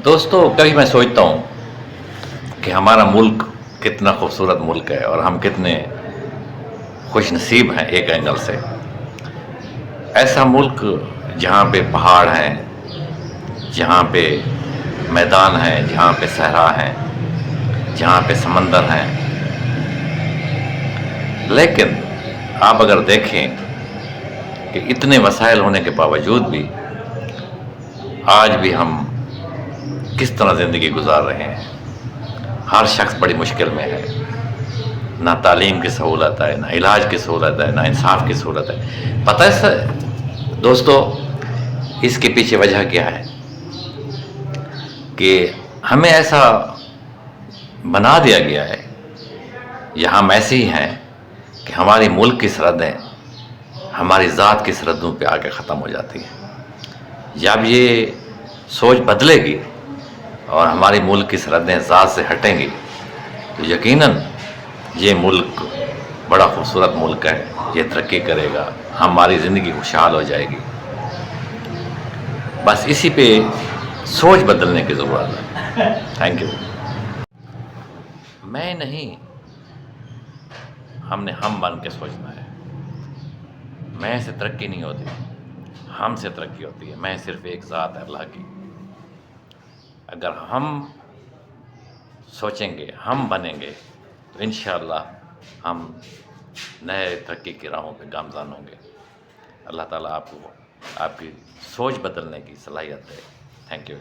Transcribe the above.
دوستو کبھی میں سوچتا ہوں کہ ہمارا ملک کتنا خوبصورت ملک ہے اور ہم کتنے خوش نصیب ہیں ایک اینگل سے. ایسا ملک جہاں پہ پہاڑ ہیں، جہاں پہ میدان ہیں، جہاں پہ صحرا ہیں، جہاں پہ سمندر ہیں. لیکن آپ اگر دیکھیں کہ اتنے وسائل ہونے کے باوجود بھی آج بھی ہم کس طرح زندگی گزار رہے ہیں. ہر شخص بڑی مشکل میں ہے. نہ تعلیم کی سہولت ہے، نہ علاج کی سہولت ہے، نہ انصاف کی سہولت ہے. پتہ ہے سر دوستو اس کے پیچھے وجہ کیا ہے کہ ہمیں ایسا بنا دیا گیا ہے یا ہم ایسے ہی ہیں کہ ہماری ملک کی سرحدیں ہماری ذات کی سرحدوں پہ آ کے ختم ہو جاتی ہیں. جب یہ سوچ بدلے گی اور ہماری ملک کی سرحدیں ذات سے ہٹیں گی تو یقیناً یہ ملک بڑا خوبصورت ملک ہے، یہ ترقی کرے گا، ہماری زندگی خوشحال ہو جائے گی. بس اسی پہ سوچ بدلنے کی ضرورت ہے. Thank you. میں نہیں، ہم نے ہم بن کے سوچنا ہے. میں سے ترقی نہیں ہوتی، ہم سے ترقی ہوتی ہے. میں صرف ایک ذات ہے اللہ کی. اگر ہم سوچیں گے، ہم بنیں گے تو انشاءاللہ ہم نئے ترقی کی راہوں پہ گامزن ہوں گے. اللہ تعالیٰ آپ کو آپ کی سوچ بدلنے کی صلاحیت دے. Thank you.